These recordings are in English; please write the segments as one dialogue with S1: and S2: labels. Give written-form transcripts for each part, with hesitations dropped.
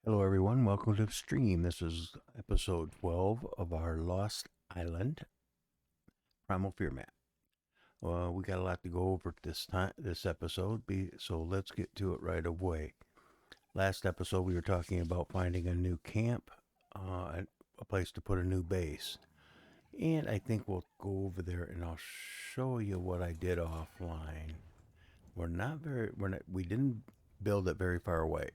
S1: Hello, everyone. Welcome to the stream. This is episode 12 of our Lost Island Primal Fear map. We got a lot to go over this episode, so let's get to it right away. Last episode, we were talking about finding a new camp, and a place to put a new base. And I think we'll go over there and I'll show you what I did offline. We didn't build it very far away.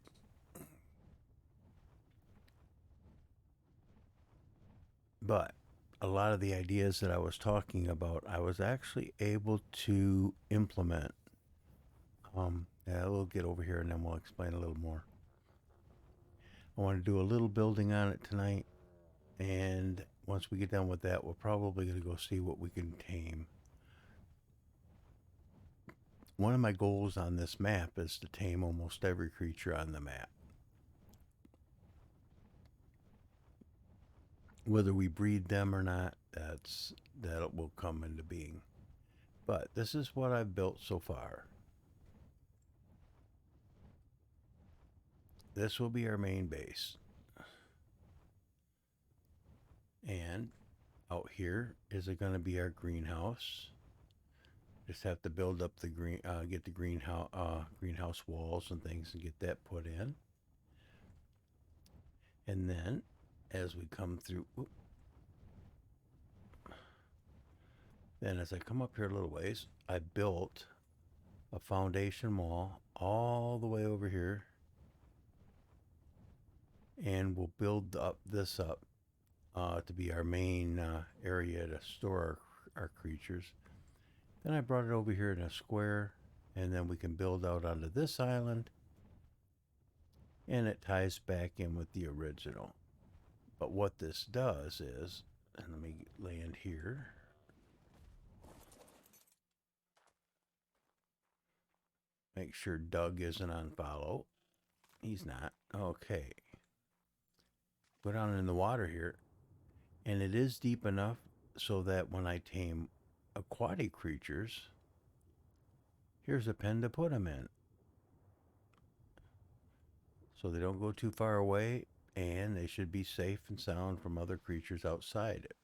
S1: But a lot of the ideas that I was talking about, I was actually able to implement. Yeah, we'll get over here and then we'll explain a little more. I want to do a little building on it tonight, and once we get done with that, we're probably going to go see what we can tame. One of my goals on this map is to tame almost every creature on the map. Whether we breed them or not, that will come into being. But this is what I've built so far. This will be our main base. And out here is it going to be our greenhouse. Just have to build up get the greenhouse walls and things and get that put in. And then as we come through, then as I come up here a little ways, I built a foundation wall all the way over here, and we'll build this up to be our main area to store our creatures. Then I brought it over here in a square, and then we can build out onto this island, and it ties back in with the original. But what this does is, and let me land here. Make sure Doug isn't on follow. He's not. Okay. Go down in the water here, and it is deep enough so that when I tame aquatic creatures, here's a pen to put them in. So they don't go too far away, and they should be safe and sound from other creatures outside it.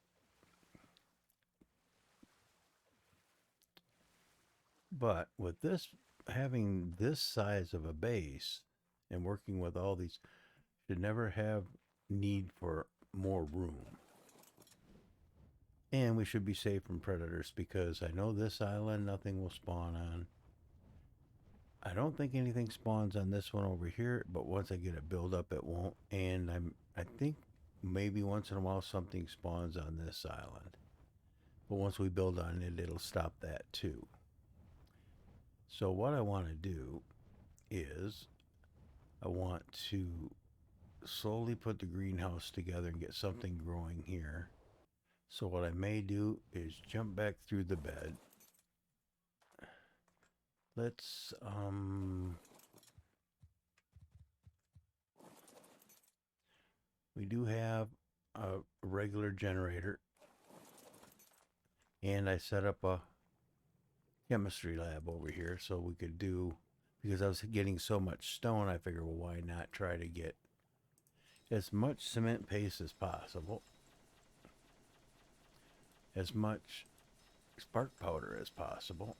S1: But with this, having this size of a base and working with all these, should never have need for more room. And we should be safe from predators because I know this island nothing will spawn on. I don't think anything spawns on this one over here, but once I get it built up, it won't. And I think maybe once in a while something spawns on this island. But once we build on it, it'll stop that too. So what I want to do is I want to slowly put the greenhouse together and get something growing here. So what I may do is jump back through the bed. Let's we do have a regular generator, and I set up a chemistry lab over here so we could do, because I was getting so much stone, I figured, well, why not try to get as much cement paste as possible, as much spark powder as possible,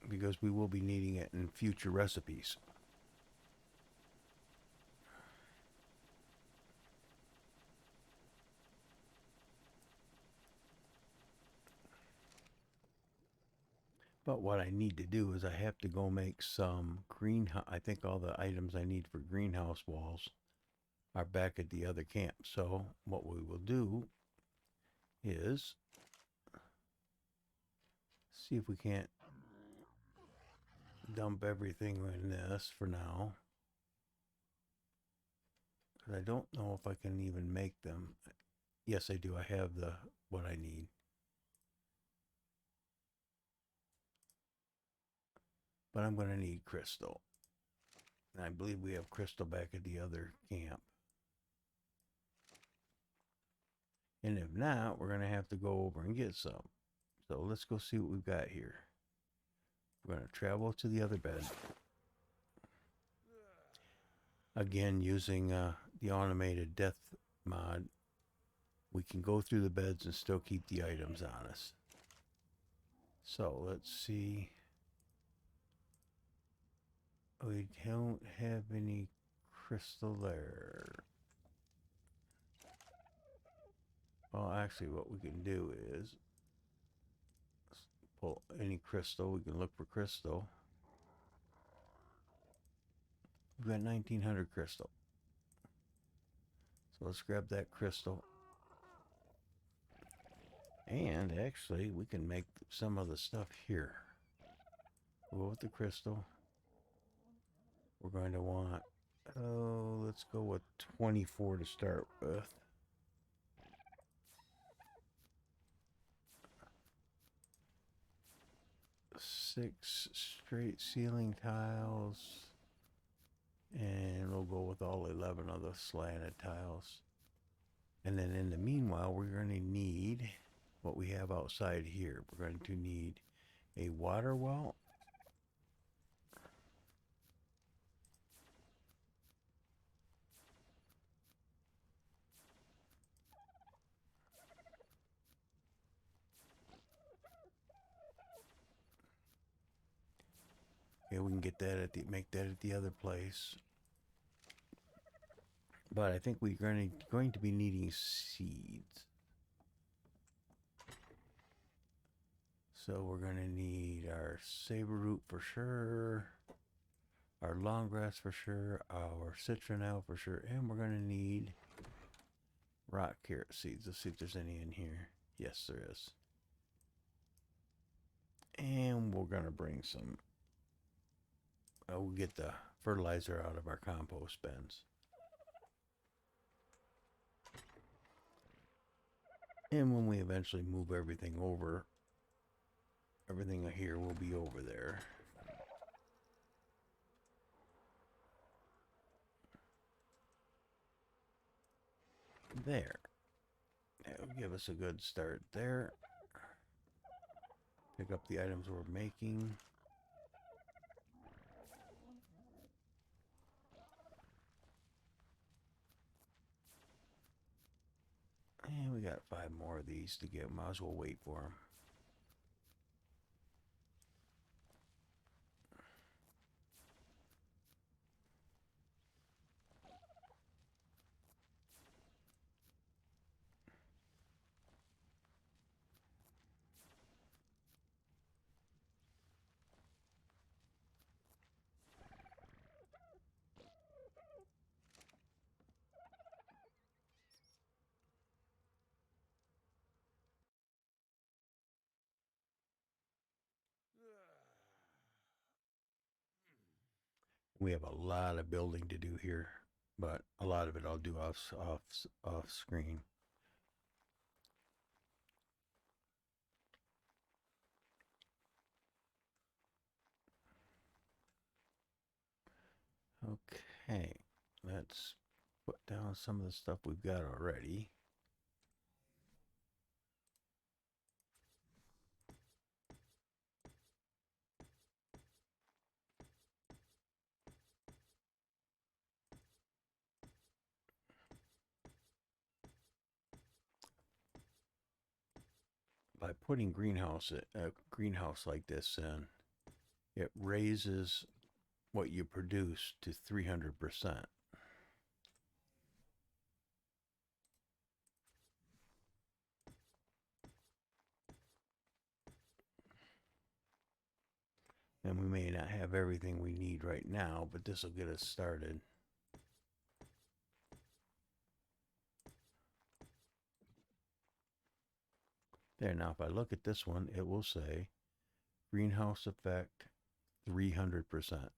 S1: because we will be needing it in future recipes. But what I need to do is I have to go make some greenhouse. I think all the items I need for greenhouse walls are back at the other camp. So what we will do is see if we can't dump everything in this for now. Because I don't know if I can even make them. Yes, I do. I have the what I need. But I'm going to need crystal. And I believe we have crystal back at the other camp. And if not, we're going to have to go over and get some. So let's go see what we've got here. We're going to travel to the other bed. Again, using the automated death mod, we can go through the beds and still keep the items on us. So let's see. We don't have any crystal there. Well, actually, what we can do is pull any crystal. We can look for crystal. We've got 1900 crystal. So let's grab that crystal. And actually, we can make some of the stuff here. We'll go with the crystal. We're going to want, let's go with 24 to start with. Six straight ceiling tiles. And we'll go with all 11 of the slanted tiles. And then in the meanwhile, we're going to need what we have outside here. We're going to need a water well. Okay, we can get that at the, make that at the other place. But I think we're going to be needing seeds. So we're going to need our saber root for sure, our long grass for sure, our citronelle for sure, and we're going to need rock carrot seeds. Let's see if there's any in here. Yes, there is. And we're going to bring some, we'll get the fertilizer out of our compost bins. And when we eventually move everything over, everything here will be over there. There. That'll give us a good start there. Pick up the items we're making. And we got 5 more of these to get. Might as well wait for them. We have a lot of building to do here, but a lot of it I'll do off screen. Okay, let's put down some of the stuff we've got already. By putting a greenhouse like this in, it raises what you produce to 300%. And we may not have everything we need right now, but this will get us started. There, now if I look at this one, it will say greenhouse effect 300%. And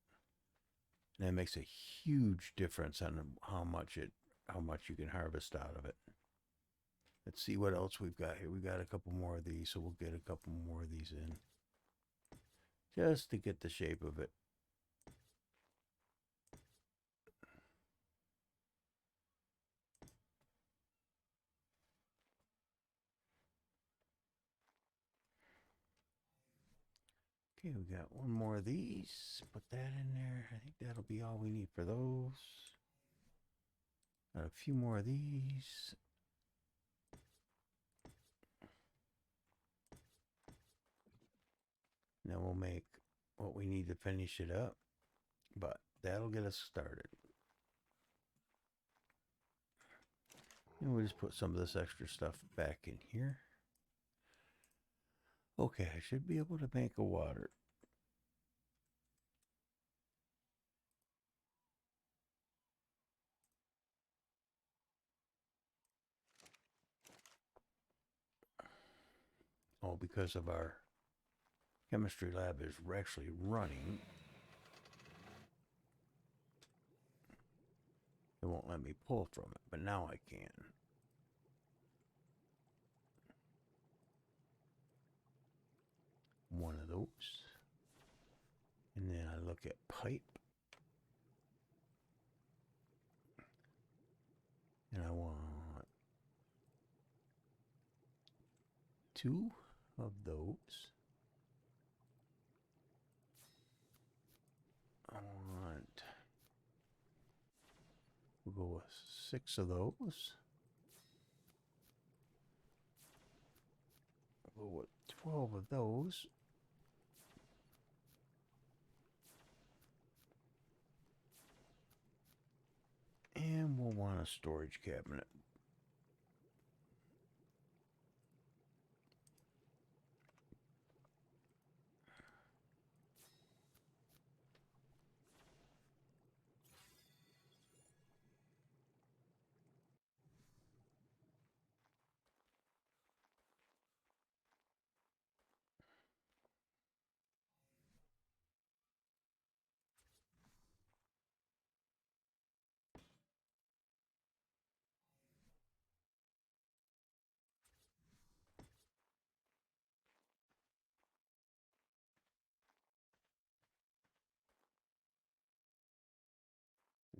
S1: that makes a huge difference on how much you can harvest out of it. Let's see what else we've got here. We got a couple more of these, so we'll get a couple more of these in. Just to get the shape of it. Okay, we got one more of these. Put that in there. I think that'll be all we need for those. Got a few more of these. Then we'll make what we need to finish it up. But that'll get us started. And we'll just put some of this extra stuff back in here. Okay, I should be able to make a water. Oh, because of our chemistry lab is actually running. It won't let me pull from it, but now I can. One of those. And then I look at pipe. And I want 2 of those. I want, we'll go with 6 of those. We'll go with 12 of those. And we'll want a storage cabinet.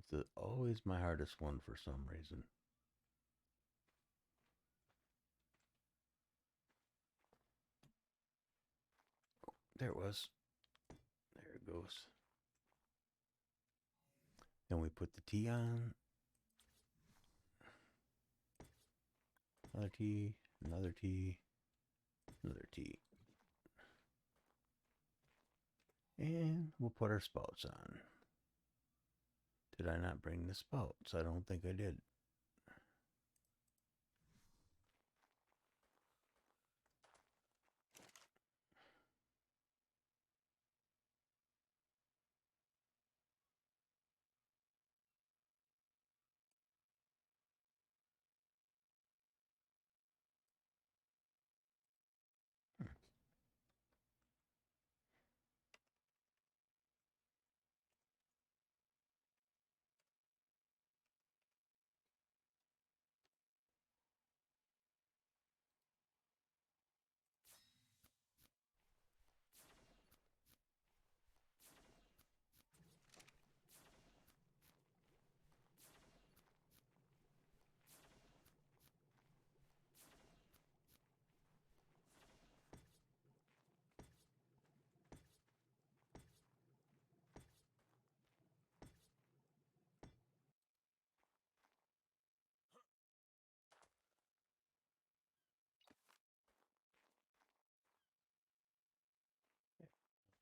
S1: It's always my hardest one for some reason. There it was. There it goes. Then we put the tea on. Another tea, another tea, another tea. And we'll put our spouts on. Did I not bring the spouts? I don't think I did.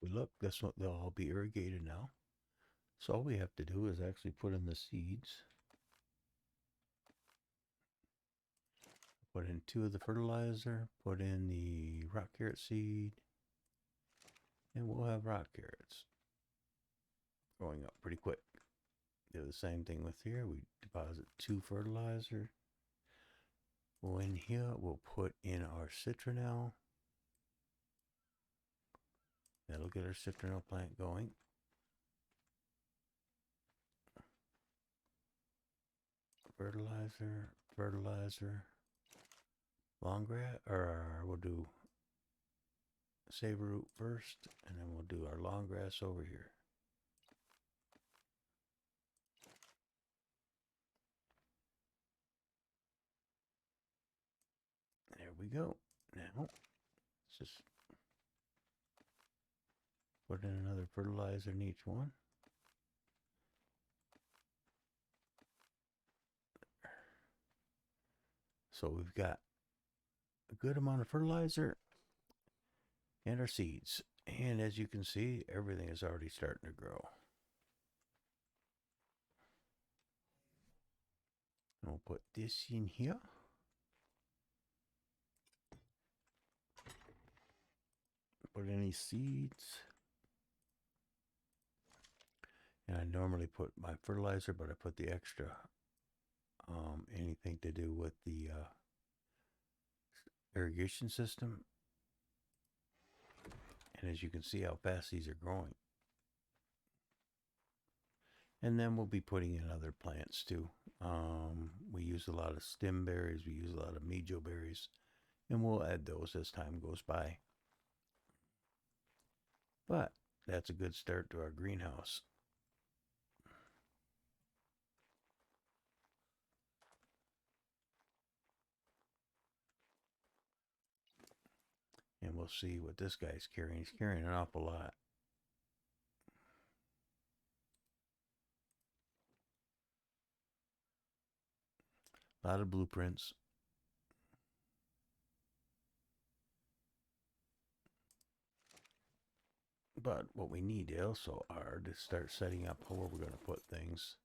S1: We look, this one, they'll all be irrigated now. So all we have to do is actually put in the seeds. Put in 2 of the fertilizer, put in the rock carrot seed, and we'll have rock carrots growing up pretty quick. Do the same thing with here. We deposit 2 fertilizer. Well, in here, we'll put in our citronelle. That'll get our citronelle plant going. Fertilizer, fertilizer, long grass, or we'll do saber root first, and then we'll do our long grass over here. There we go. Now, let's just Put in another fertilizer in each one. So we've got a good amount of fertilizer and our seeds. And as you can see, everything is already starting to grow. And we'll put this in here. Put any seeds. And I normally put my fertilizer, but I put the extra anything to do with the irrigation system. And as you can see how fast these are growing. And then we'll be putting in other plants too. We use a lot of stem berries. We use a lot of mejo berries. And we'll add those as time goes by. But that's a good start to our greenhouse. And we'll see what this guy's carrying. He's carrying an awful lot. A lot of blueprints. But what we need also are to start setting up where we're going to put things.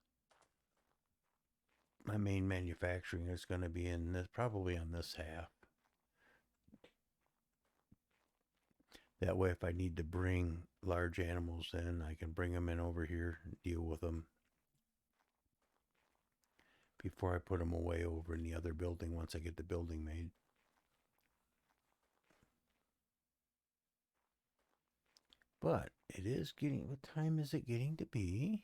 S1: My main manufacturing is going to be in this, probably on this half. That way, if I need to bring large animals in, I can bring them in over here and deal with them before I put them away over in the other building once I get the building made. But it is getting, what time is it getting to be?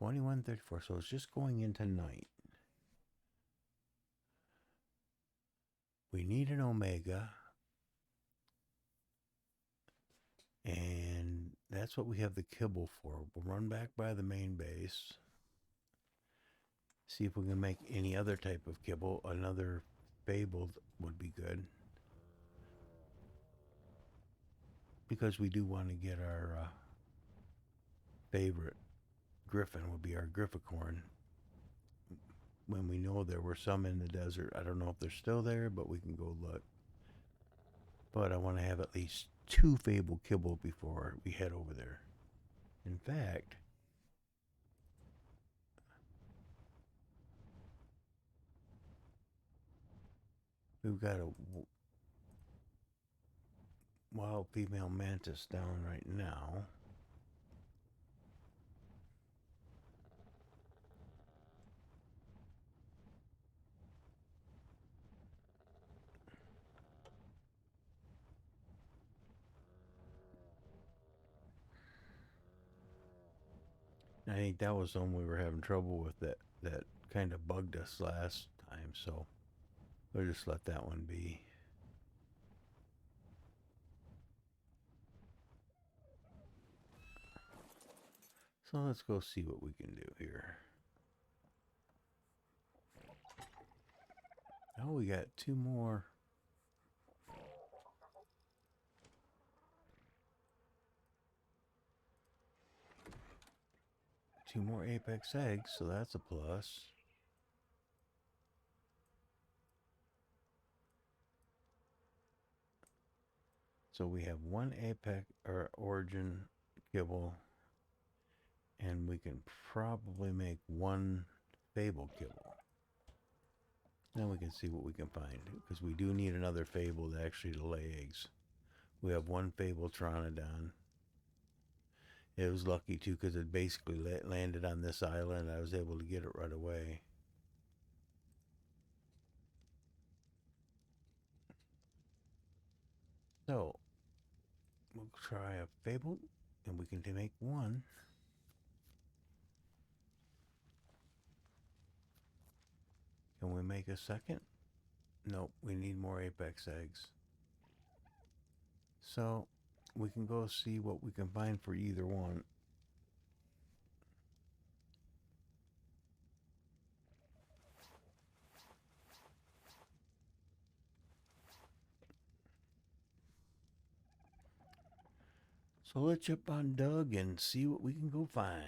S1: 21:34, so it's just going into night. We need an omega. And that's what we have the kibble for. We'll run back by the main base. See if we can make any other type of kibble. Another fabled would be good. Because we do want to get our favorite griffin, would be our grifficorn. When we know there were some in the desert. I don't know if they're still there, but we can go look. But I want to have at least 2 fabled kibble before we head over there. In fact, we've got a wild female mantis down right now. I think that was the one we were having trouble with, that kind of bugged us last time, so we'll just let that one be. So let's go see what we can do here. Oh, we got 2 more. Two more apex eggs, so that's a plus. So we have 1 apex or origin kibble, and we can probably make 1 fable kibble. Now we can see what we can find, because we do need another fable to actually lay eggs. We have 1 fable Pteranodon. It was lucky too, because it basically landed on this island. I was able to get it right away. So we'll try a fable, and we can make 1. Can we make a second? Nope, we need more apex eggs. So we can go see what we can find for either one. So let's jump on Doug and see what we can go find.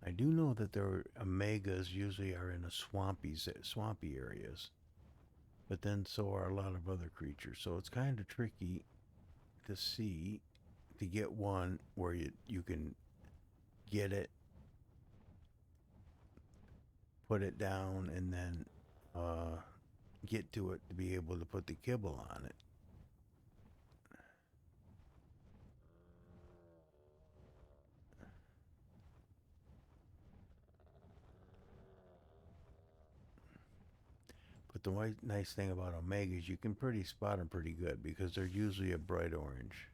S1: I do know that their omegas usually are in a swampy areas, but then so are a lot of other creatures. So it's kind of tricky to see to get one where you can get it, put it down, and then get to it to be able to put the kibble on it. But the nice thing about omegas, you can pretty spot them pretty good because they're usually a bright orange.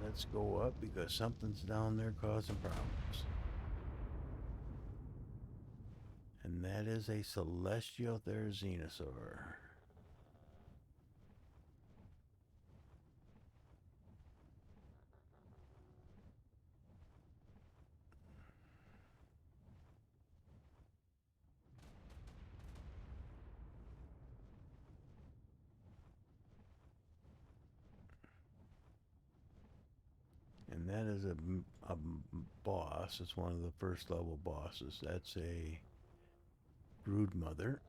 S1: Let's go up because something's down there causing problems. And that is a celestial therizinosaur. And that is a boss. It's one of the first level bosses. That's a brood mother.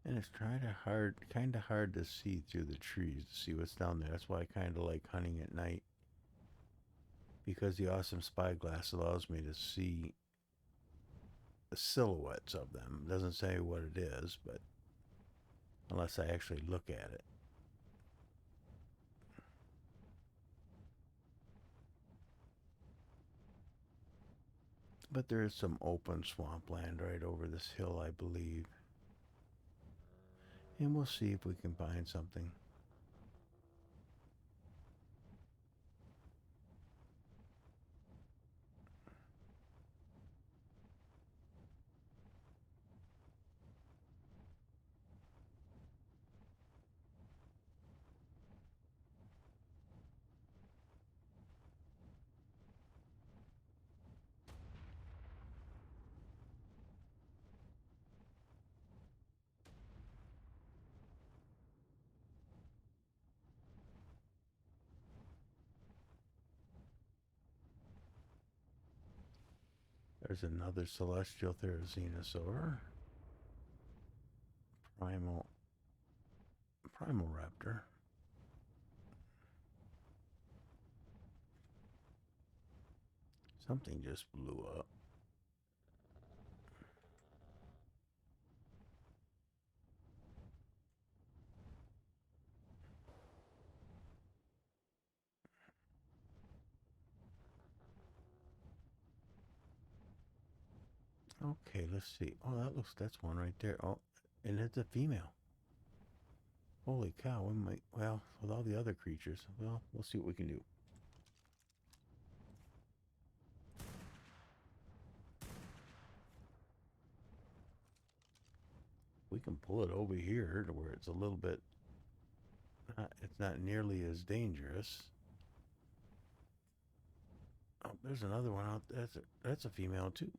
S1: And it's kind of hard to see through the trees to see what's down there. That's why I kind of like hunting at night because the awesome spyglass allows me to see the silhouettes of them. It doesn't say what it is, but unless I actually look at it. But there is some open swampland right over this hill, I believe. And we'll see if we can find something. There's another celestial therizinosaur. Primal raptor. Something just blew up. Okay, let's see. Oh, that's one right there. Oh, and it's a female. Holy cow, we might, well, with all the other creatures, well, we'll see what we can do. We can pull it over here to where it's a little bit, it's not nearly as dangerous. Oh, there's another one out. That's a female too.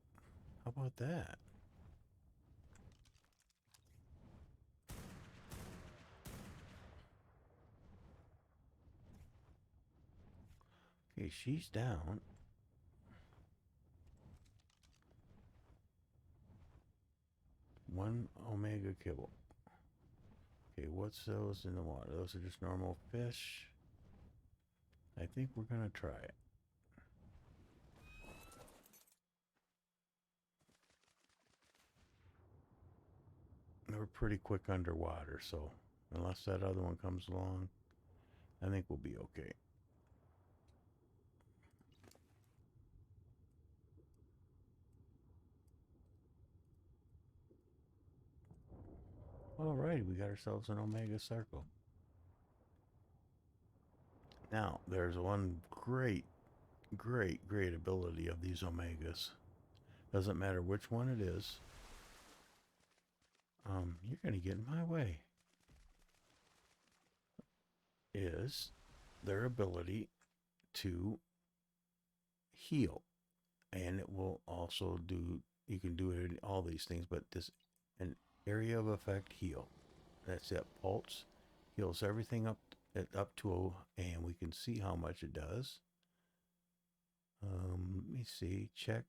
S1: How about that? Okay, she's down. One omega kibble. Okay, what's those in the water? Those are just normal fish. I think we're gonna try it. We're pretty quick underwater, so unless that other one comes along, I think we'll be okay. Alrighty, we got ourselves an omega circle. Now, there's one great great ability of these Omegas. Doesn't matter which one it is. You're going to get in my way. Is their ability to heal. And it will also do, you can do it in all these things, but this, an area of effect heal. That's it. Pulse heals everything up to, and we can see how much it does. Let me see. Check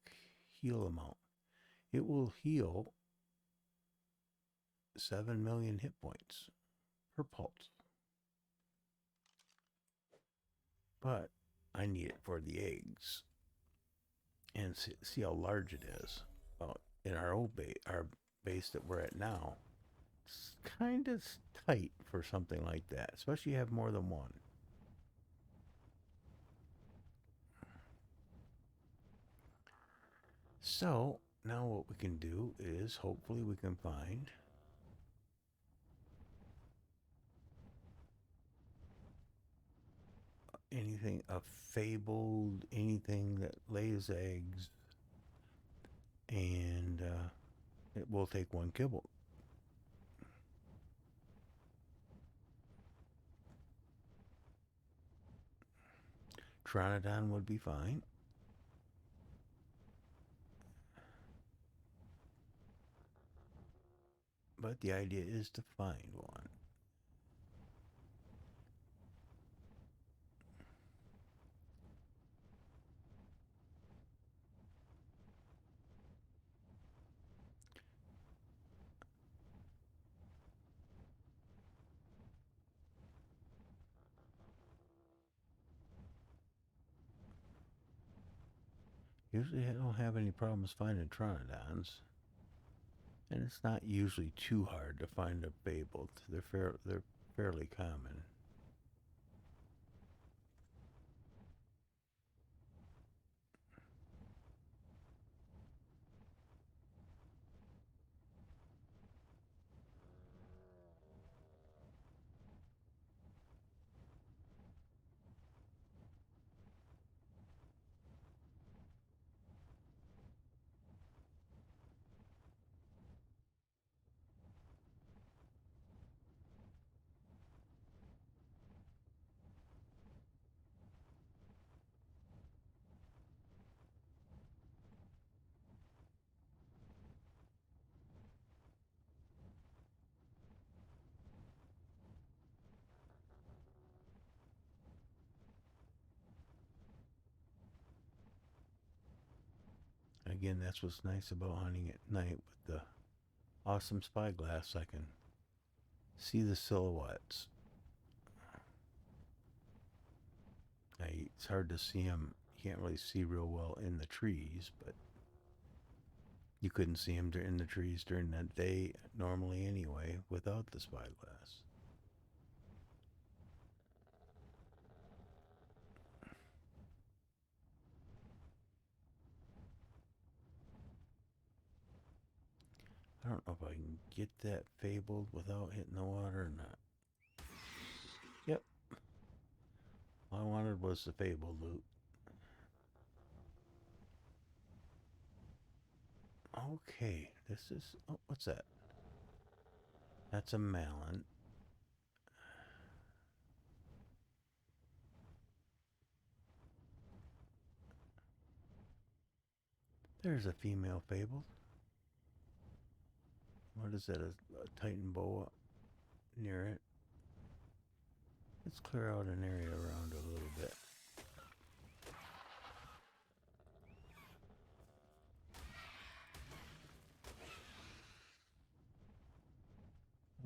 S1: heal amount. It will heal 7 million hit points per pulse. But I need it for the eggs. And see how large it is. In our old our base that we're at now, it's kind of tight for something like that, especially if you have more than one. So now what we can do is hopefully we can find anything, a fabled, anything that lays eggs, and it will take one kibble. Tronodon would be fine. But the idea is to find one. Usually I don't have any problems finding Tronodons. And it's not usually too hard to find a fabled. They're fairly common. Again, that's what's nice about hunting at night with the awesome spyglass. I can see the silhouettes. It's hard to see them. You can't really see real well in the trees, but you couldn't see them in the trees during that day normally anyway without the spyglass. I don't know if I can get that fabled without hitting the water or not. Yep. All I wanted was the fabled loot. Okay, this is. Oh, what's that? That's a malin. There's a female fabled. What is that? A Titan boa near it. Let's clear out an area around it a little bit.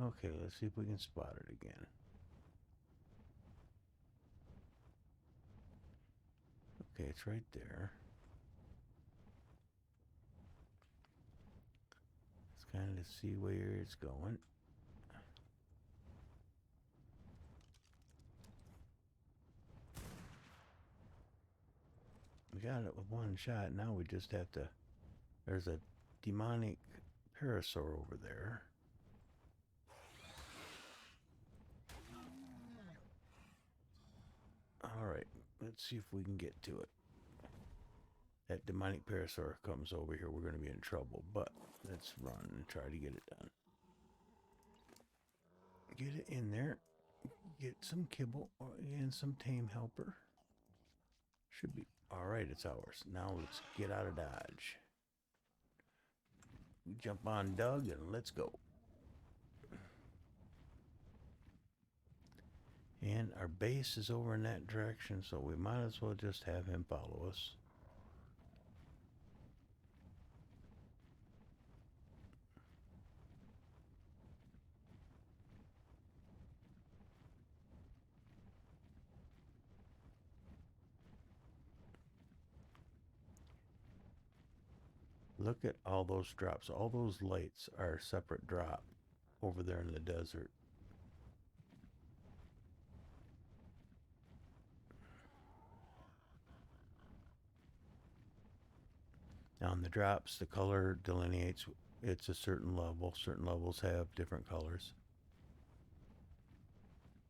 S1: Okay, let's see if we can spot it again. Okay, it's right there. Let's kind of see where it's going. We got it with one shot. Now we just have to. There's a demonic Parasaur over there. Alright, let's see if we can get to it. that demonic parasaur comes over here, we're going to be in trouble. But let's run and try to get it done. Get it in there. Get some kibble and some tame helper. Should be. All right, it's ours. Now let's get out of Dodge. We jump on Doug and let's go. And our base is over in that direction, so we might as well just have him follow us. Look at all those drops. All those lights are a separate drop over there in the desert. Now on the drops, the color delineates it's a certain level. Certain levels have different colors.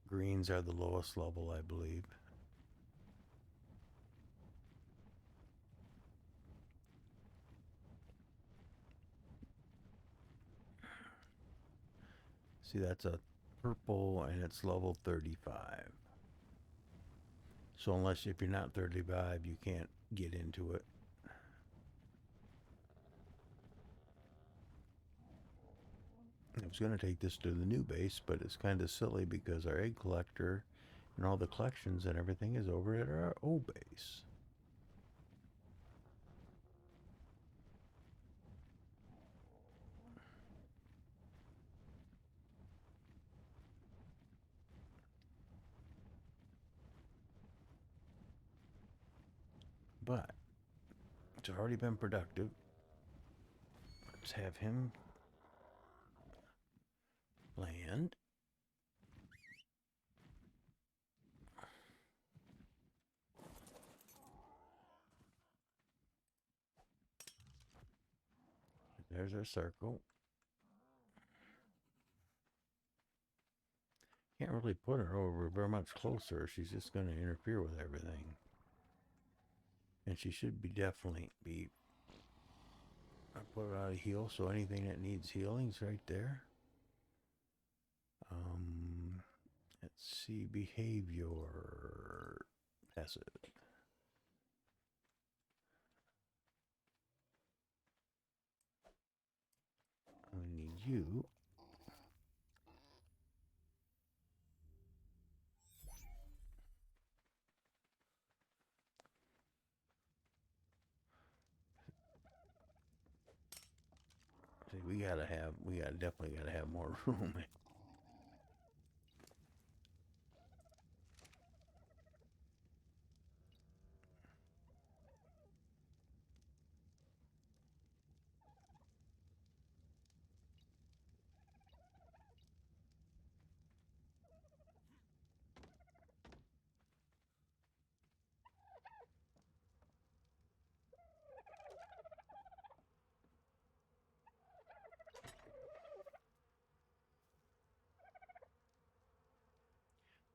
S1: Greens are the lowest level, I believe. See, that's a purple and it's level 35. So unless if you're not 35, you can't get into it. I was going to take this to the new base, but it's kind of silly because our egg collector and all the collections and everything is over at our old base. But it's already been productive. Let's have him land. There's our circle. Can't really put her over very much closer. She's just going to interfere with everything. And she should be definitely be. I put her out of heal, so anything that needs healing's right there. Let's see, behavior. Passive. I need you. See, we definitely gotta have more room.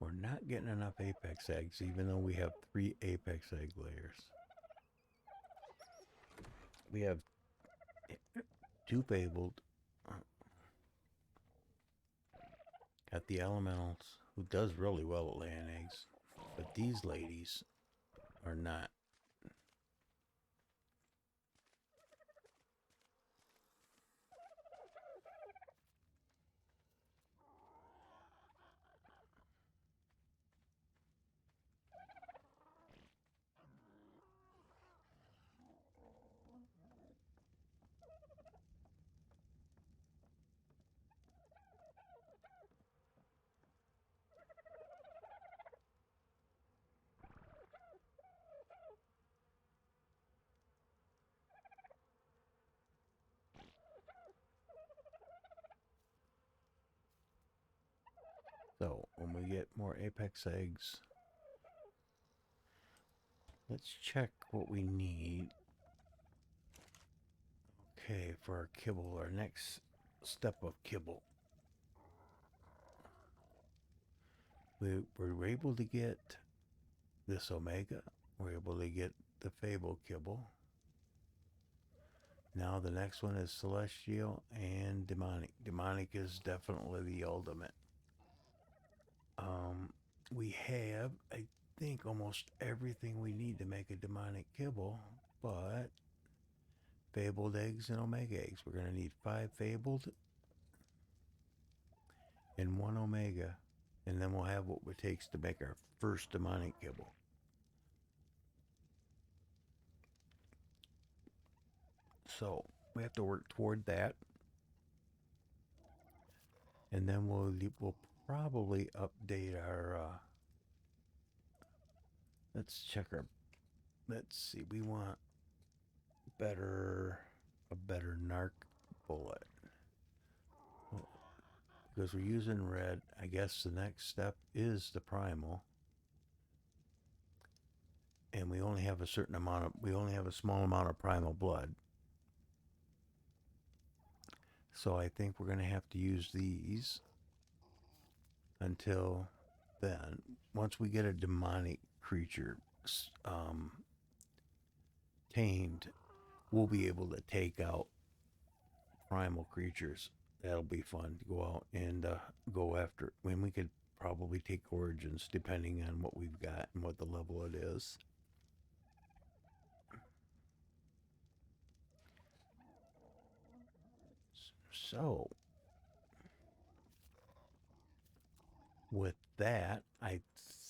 S1: We're not getting enough apex eggs, even though we have 3 apex egg layers. We have 2 fabled. Got the elementals, who does really well at laying eggs. But these ladies are not. So when we get more apex eggs, let's check what we need. Okay, for our kibble, our next step of kibble. We were able to get this omega. We're able to get the fable kibble. Now the next one is celestial and demonic. Demonic is definitely the ultimate. Um, we have, I think, almost everything we need to make a demonic kibble, but fabled eggs and omega eggs. We're going to need 5 fabled and 1 omega, and then we'll have what it takes to make our first demonic kibble. So we have to work toward that, and then we'll probably update our. Let's check our. Let's see. We want better a better narc bullet because we're using red. I guess the next step is the primal, and we only have a certain amount of. We only have a small amount of primal blood. So I think we're going to have to use these until then. Once we get a demonic creature tamed, we'll be able to take out primal creatures. That'll be fun to go out and go after. When we could probably take origins depending on what we've got and what the level it is. So, with that, I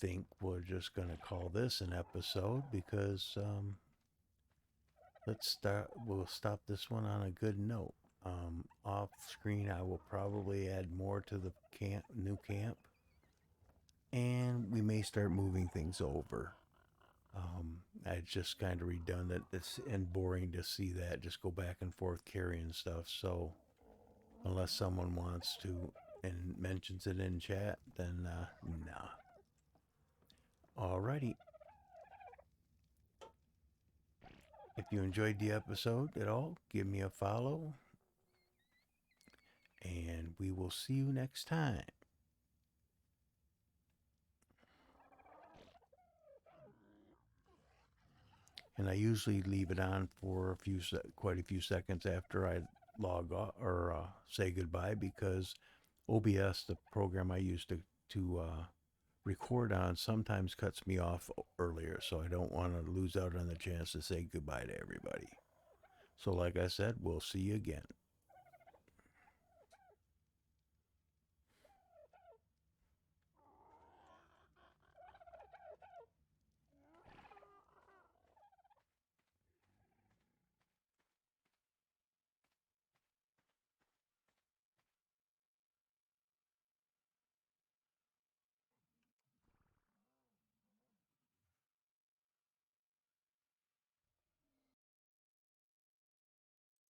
S1: think we're just going to call this an episode because let's start. We'll stop this one on a good note. Off screen, I will probably add more to the new camp, and we may start moving things over. It's just kind of redundant. It's and boring to see that just go back and forth carrying stuff. So unless someone wants to and mentions it in chat, then nah. Alrighty. If you enjoyed the episode at all, give me a follow, and we will see you next time. And I usually leave it on for quite a few seconds after I log off or say goodbye because OBS, the program I use to record on, sometimes cuts me off earlier, so I don't want to lose out on the chance to say goodbye to everybody. So, like I said, we'll see you again.